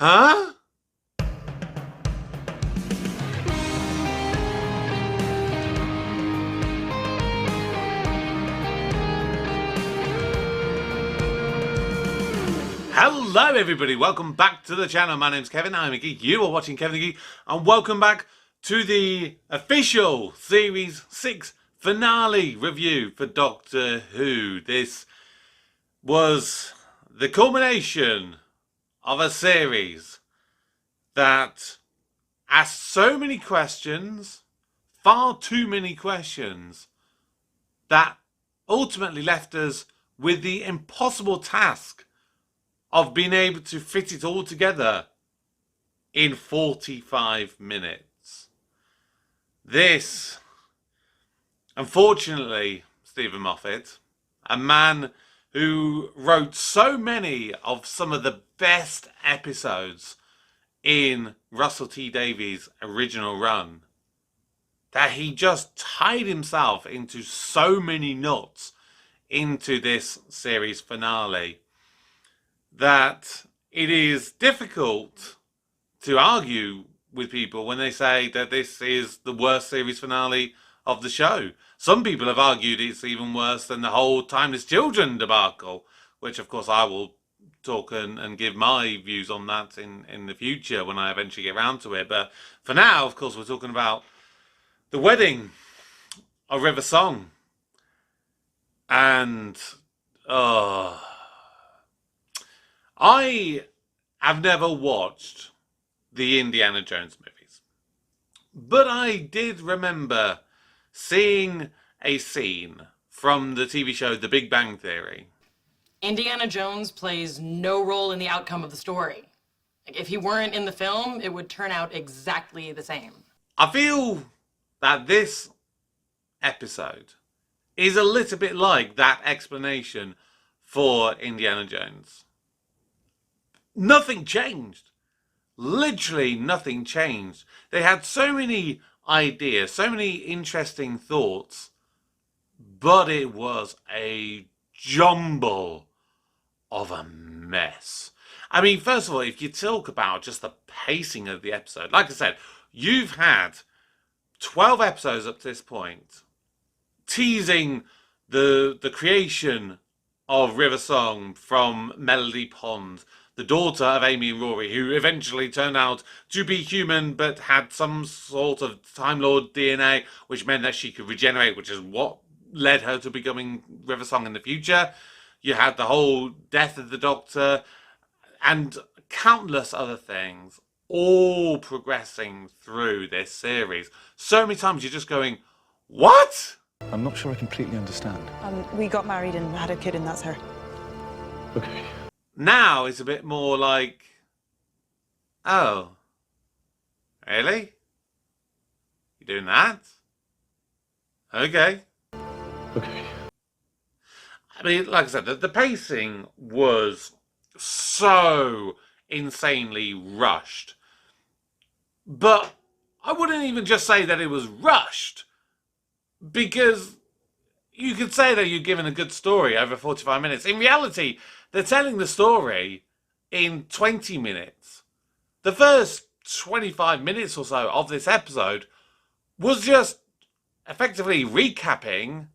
Huh? Hello everybody, welcome back to the channel. My name's Kevin, I'm a geek. You are watching Kevin the Geek, and welcome back to the official Series 6 finale review for Doctor Who. This was the culmination of a series that asked so many questions, far too many questions, that ultimately left us with the impossible task of being able to fit it all together in 45 minutes. This, unfortunately, Stephen Moffat, a man who wrote so many of some of the best episodes in Russell T Davies' original run, that he just tied himself into so many knots into this series finale that it is difficult to argue with people when they say that this is the worst series finale of the show. Some people have argued it's even worse than the whole Timeless Children debacle, which of course I will talk and give my views on that in the future when I eventually get around to it. But for now, of course, we're talking about the wedding of River Song. And I have never watched the Indiana Jones movies, but I did remember seeing a scene from the TV show The Big Bang Theory. Indiana Jones plays no role in the outcome of the story. If he weren't in the film, it would turn out exactly the same. I feel that this episode is a little bit like that explanation for Indiana Jones. Nothing changed. Literally nothing changed. They had so many ideas, so many interesting thoughts, but it was a jumble of a mess. I mean, first of all, if you talk about just the pacing of the episode, like I said, you've had 12 episodes up to this point teasing the creation of River Song from Melody Pond, the daughter of Amy and Rory, who eventually turned out to be human but had some sort of Time Lord DNA, which meant that she could regenerate, which is what led her to becoming River Song in the future. You had the whole death of the Doctor and countless other things all progressing through this series. So many times you're just going, what? I'm not sure I completely understand. We got married and had a kid, and that's her. Okay. Now it's a bit more like, oh, really? You doing that? Okay. Okay. I mean, like I said, the pacing was so insanely rushed. But I wouldn't even just say that it was rushed, because you could say that you're given a good story over 45 minutes. In reality, they're telling the story in 20 minutes. The first 25 minutes or so of this episode was just effectively recapping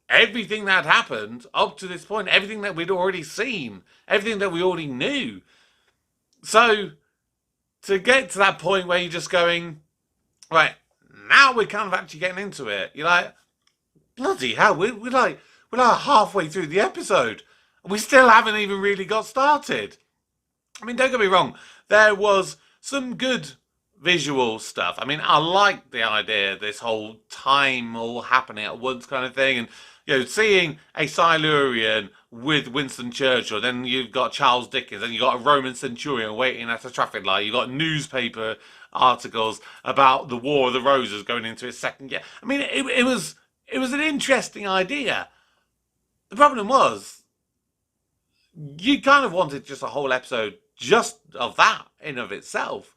everything that happened up to this point, everything that we'd already seen, everything that we already knew. So to get to that point where you're just going, right, now we're kind of actually getting into it. You're like, bloody hell, we're like halfway through the episode. We still haven't even really got started. I mean, don't get me wrong, there was some good visual stuff. I mean, I like the idea of this whole time all happening at once kind of thing. And, you know, seeing a Silurian with Winston Churchill, then you've got Charles Dickens, then you've got a Roman centurion waiting at a traffic light, you've got newspaper articles about the War of the Roses going into its second year. I mean, it was an interesting idea. The problem was, you kind of wanted just a whole episode just of that in of itself.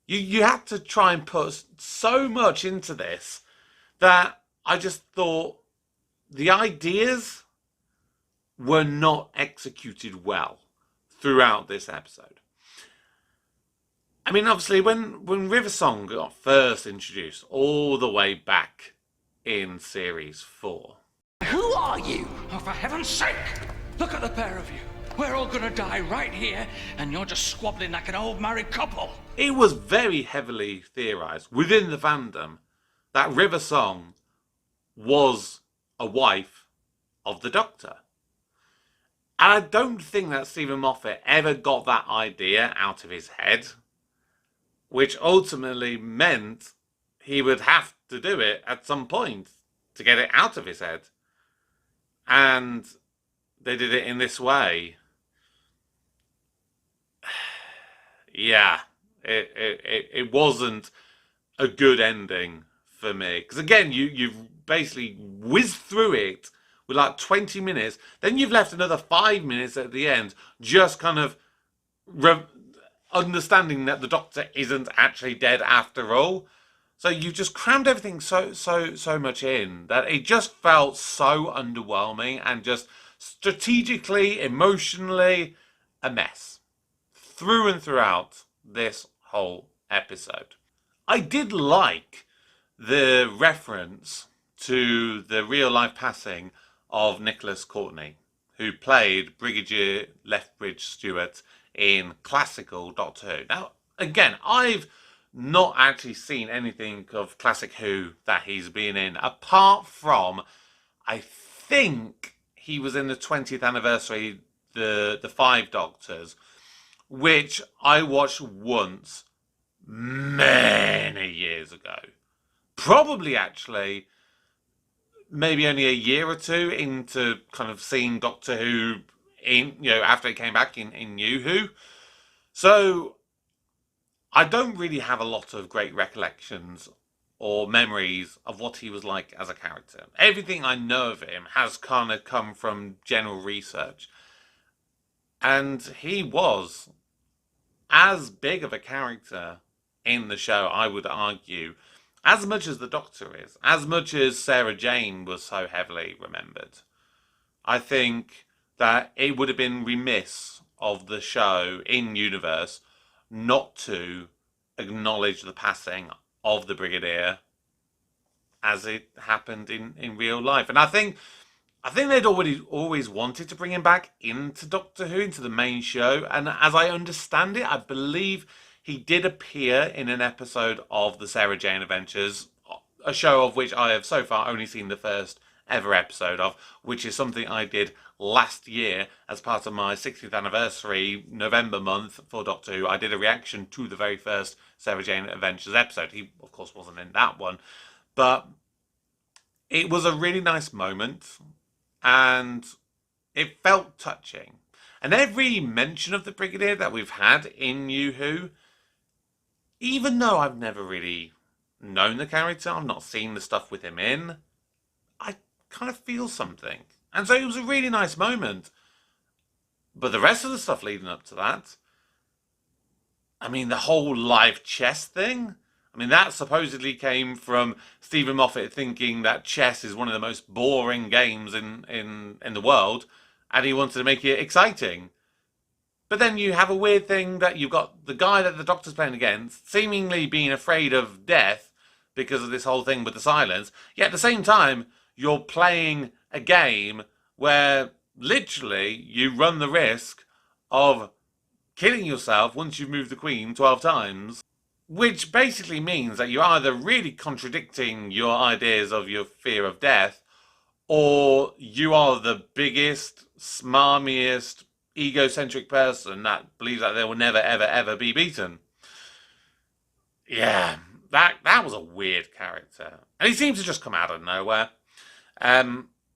You had to try and put so much into this that I just thought the ideas were not executed well throughout this episode. I mean, obviously, when River Song got first introduced, all the way back in Series 4. Who are you? Oh, for heaven's sake! Look at the pair of you. We're all gonna die right here, and you're just squabbling like an old married couple. It was very heavily theorised within the fandom that River Song was a wife of the Doctor. And I don't think that Stephen Moffat ever got that idea out of his head, which ultimately meant he would have to do it at some point to get it out of his head. And they did it in this way. Yeah, it wasn't a good ending for me. Because again, you've basically whizzed through it with like 20 minutes. Then you've left another 5 minutes at the end just kind of understanding that the Doctor isn't actually dead after all. So you just crammed everything so much in that it just felt so underwhelming and just strategically, emotionally, a mess. Through and throughout this whole episode. I did like the reference to the real life passing of Nicholas Courtney, who played Brigadier Lethbridge Stewart in classical Doctor Who. Now, again, I've not actually seen anything of Classic Who that he's been in, apart from, I think he was in the 20th anniversary, the Five Doctors, which I watched once many years ago. Probably actually maybe only a year or two into kind of seeing Doctor Who in, after it came back in New Who. So I don't really have a lot of great recollections or memories of what he was like as a character. Everything I know of him has kind of come from general research. And he was as big of a character in the show, I would argue, as much as the Doctor is, as much as Sarah Jane was so heavily remembered. I think that it would have been remiss of the show in universe not to acknowledge the passing of the Brigadier as it happened in real life. And I think they'd always wanted to bring him back into Doctor Who, into the main show. And as I understand it, I believe he did appear in an episode of the Sarah Jane Adventures, a show of which I have so far only seen the first ever episode of, which is something I did last year as part of my 60th anniversary November month for Doctor Who. I did a reaction to the very first Sarah Jane Adventures episode. He, of course, wasn't in that one. But it was a really nice moment, and it felt touching. And every mention of the Brigadier that we've had in New Who, even though I've never really known the character, I've not seen the stuff with him in, I kind of feel something. And so it was a really nice moment. But the rest of the stuff leading up to that, I mean, the whole live chess thing, I mean, that supposedly came from Stephen Moffat thinking that chess is one of the most boring games in the world, and he wanted to make it exciting. But then you have a weird thing that you've got the guy that the Doctor's playing against seemingly being afraid of death because of this whole thing with the silence, yet at the same time, you're playing a game where literally you run the risk of killing yourself once you've moved the Queen 12 times, which basically means that you're either really contradicting your ideas of your fear of death, or you are the biggest, smarmiest, egocentric person that believes that they will never, ever, ever be beaten. Yeah, that was a weird character. And he seems to just come out of nowhere.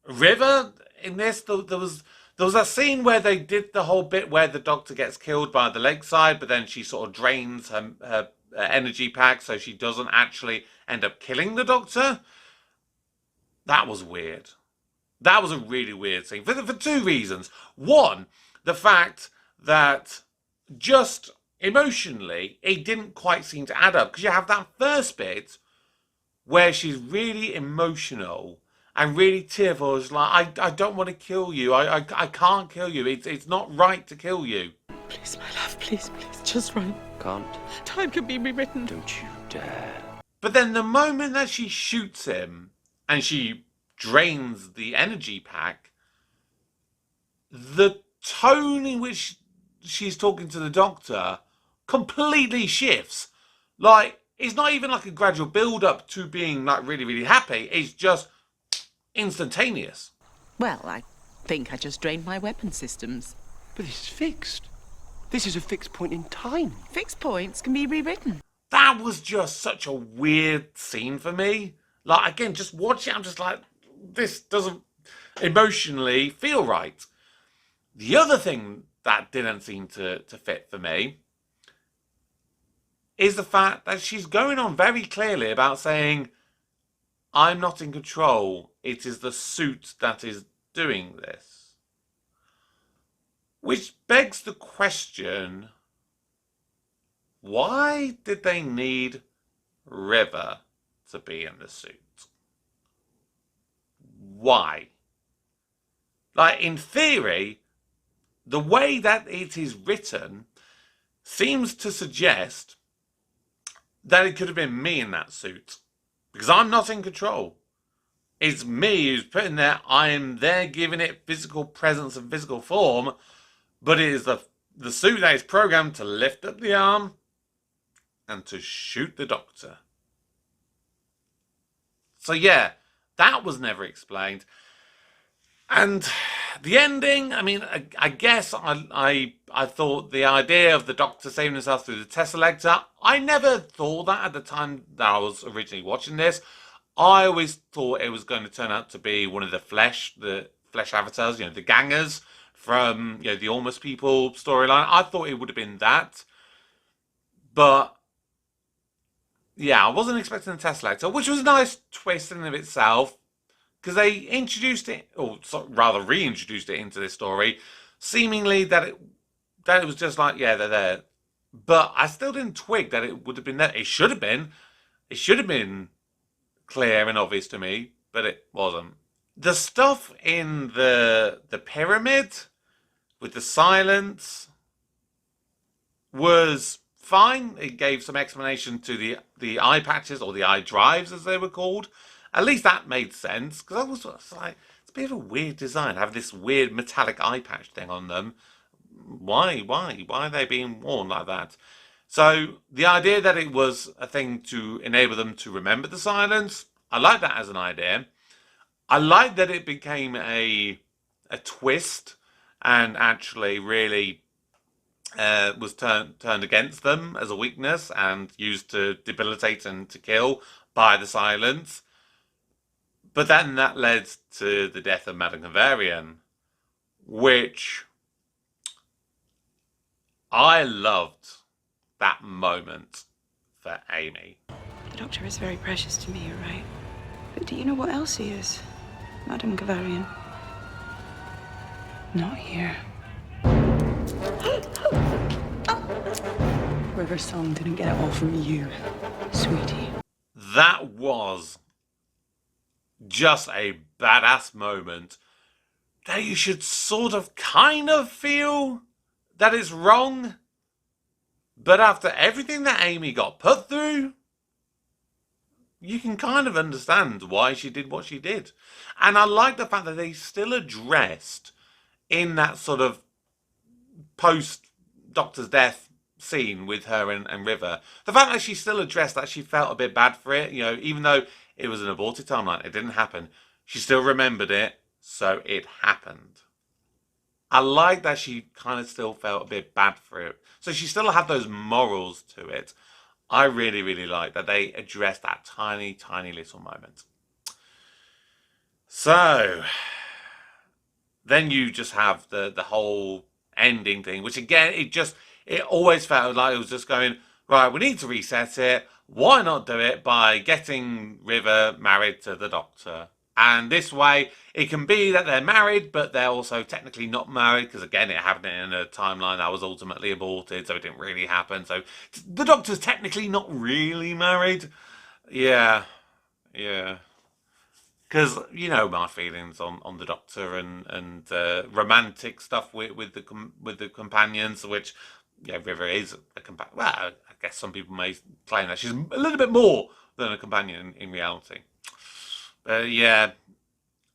River, in this, there was a scene where they did the whole bit where the Doctor gets killed by the lakeside, but then she sort of drains her energy pack so she doesn't actually end up killing the Doctor. That was weird. That was a really weird scene for two reasons. One, the fact that just emotionally, it didn't quite seem to add up, because you have that first bit where she's really emotional and really tearful. It's like, I don't want to kill you. I can't kill you. It's not right to kill you. Please, my love. Please, just run. Can't. Time can be rewritten. Don't you dare. But then the moment that she shoots him and she drains the energy pack, the tone in which she's talking to the doctor completely shifts. Like, it's not even like a gradual build up to being like really, really happy. It's just instantaneous. Well, I think I just drained my weapon systems. But this is fixed. This is a fixed point in time. Fixed points can be rewritten. That was just such a weird scene for me. Like, again, just watching it, I'm just like, this doesn't emotionally feel right. The other thing that didn't seem to fit for me is the fact that she's going on very clearly about saying, I'm not in control. It is the suit that is doing this. Which begs the question, why did they need River to be in the suit? Why? Like, in theory, the way that it is written seems to suggest that it could have been me in that suit. Because I'm not in control. It's me who's put in there. I am there giving it physical presence and physical form. But it is the suit that is programmed to lift up the arm and to shoot the doctor. So yeah, that was never explained. And the ending, I mean, I guess I thought the idea of the Doctor saving himself through the Tesselector, I never thought that at the time that I was originally watching this. I always thought it was going to turn out to be one of the flesh avatars, the gangers from the Almost People storyline. I thought it would have been that. But yeah, I wasn't expecting the Tesselector, which was a nice twist in and of itself. Because they introduced it, or rather reintroduced it into this story, seemingly that it was just like, yeah, they're there. But I still didn't twig that it would have been there. It should have been. It should have been clear and obvious to me, but it wasn't. The stuff in the pyramid with the silence was fine. It gave some explanation to the eye patches, or the eye drives as they were called. At least that made sense, because I was like, it's a bit of a weird design, have this weird metallic eye patch thing on them. Why are they being worn like that? So the idea that it was a thing to enable them to remember the silence, I like that as an idea. I like that it became a twist and actually really was turned against them as a weakness and used to debilitate and to kill by the silence. But then that led to the death of Madame Kavarian, which I loved that moment for Amy. The Doctor is very precious to me, you're right. But do you know what else he is, Madame Kavarian? Not here. River Song didn't get it all from you, sweetie. That was just a badass moment that you should sort of kind of feel that it's wrong. But after everything that Amy got put through, you can kind of understand why she did what she did. And I like the fact that they still addressed in that sort of post-Doctor's death scene with her and River, the fact that she still addressed that she felt a bit bad for it, even though it was an aborted timeline, it didn't happen. She still remembered it, so it happened. I like that she kind of still felt a bit bad for it. So she still had those morals to it. I really, really like that they addressed that tiny, tiny little moment. So then you just have the whole ending thing, which again, it always felt like it was just going, right, we need to reset it. Why not do it by getting River married to the Doctor? And this way, it can be that they're married, but they're also technically not married, because again, it happened in a timeline that was ultimately aborted, so it didn't really happen. So the Doctor's technically not really married. Yeah. Because you know my feelings on the Doctor and romantic stuff with the companions, which yeah, River is a companion. Well, I guess some people may claim that she's a little bit more than a companion in reality. But yeah,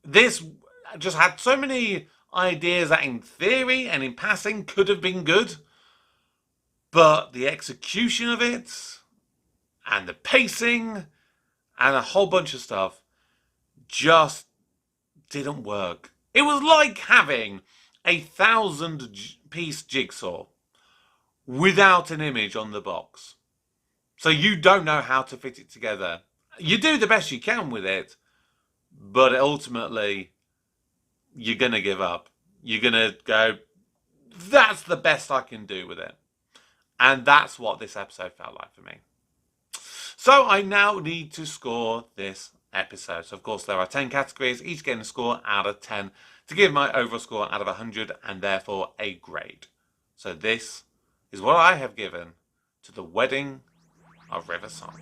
this just had so many ideas that in theory and in passing could have been good, but the execution of it and the pacing and a whole bunch of stuff just didn't work. It was like having a 1,000-piece jigsaw without an image on the box. So you don't know how to fit it together. You do the best you can with it, but ultimately you're going to give up. You're going to go, that's the best I can do with it. And that's what this episode felt like for me. So I now need to score this episode. So of course there are 10 categories, each getting a score out of 10 to give my overall score out of 100 and therefore a grade. So this is what I have given to The Wedding of River Song.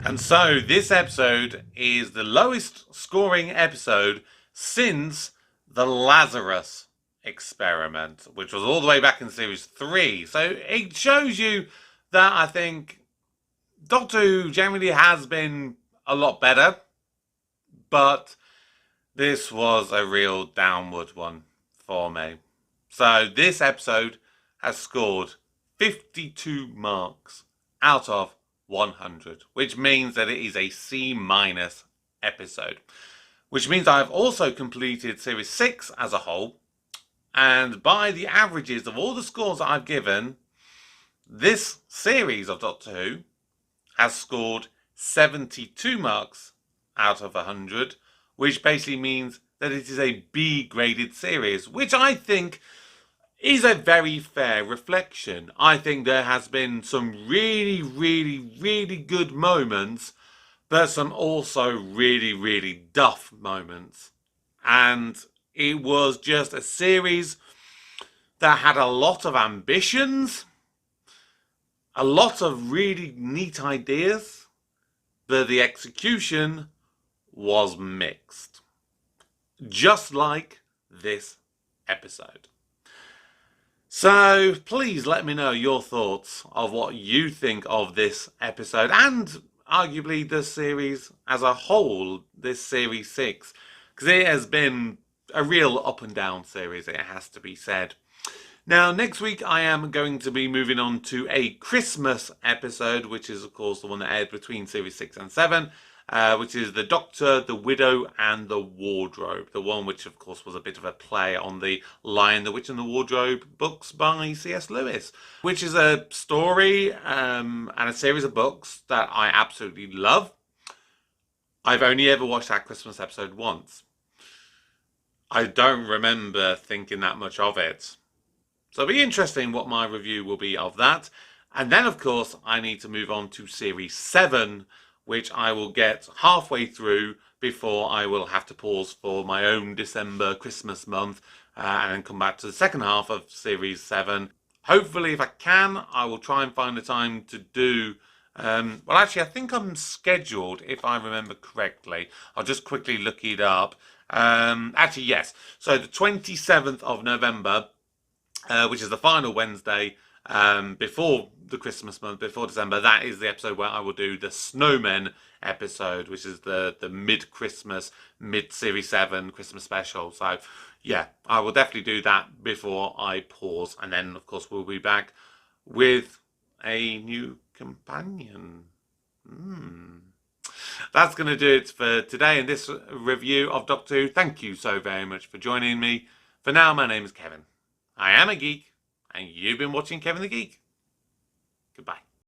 And so this episode is the lowest scoring episode since the Lazarus experiment, which was all the way back in series 3. So it shows you that I think Doctor Who generally has been a lot better, but this was a real downward one for me. So this episode has scored 52 marks out of 100, which means that it is a C- episode, which means I've also completed series 6 as a whole, and by the averages of all the scores that I've given, this series of Doctor Who has scored 72 marks out of 100, which basically means that it is a B graded series, which I think is a very fair reflection. I think there has been some really, really, really good moments, but some also really, really duff moments. And it was just a series that had a lot of ambitions, a lot of really neat ideas, but the execution was mixed. Just like this episode. So please let me know your thoughts of what you think of this episode and arguably the series as a whole, this series 6, because it has been a real up and down series, it has to be said. Now next week I am going to be moving on to a Christmas episode, which is of course the one that aired between series 6 and 7. Which is The Doctor, The Widow and The Wardrobe. The one which of course was a bit of a play on the Lion, the Witch and the Wardrobe books by C.S. Lewis, which is a story and a series of books that I absolutely love. I've only ever watched that Christmas episode once. I don't remember thinking that much of it. So it'll be interesting what my review will be of that. And then of course I need to move on to series 7, which I will get halfway through before I will have to pause for my own December Christmas month and then come back to the second half of series 7. Hopefully, if I can, I will try and find the time to do... well, actually, I think I'm scheduled, if I remember correctly. I'll just quickly look it up. Actually, yes. So the 27th of November, which is the final Wednesday, before the Christmas month, before December, that is the episode where I will do the Snowmen episode, which is the mid-Christmas, mid-Series 7 Christmas special. So, yeah, I will definitely do that before I pause. And then, of course, we'll be back with a new companion. That's going to do it for today in this review of Doctor Who. Thank you so very much for joining me. For now, my name is Kevin. I am a geek. And you've been watching Kevin the Geek. Goodbye.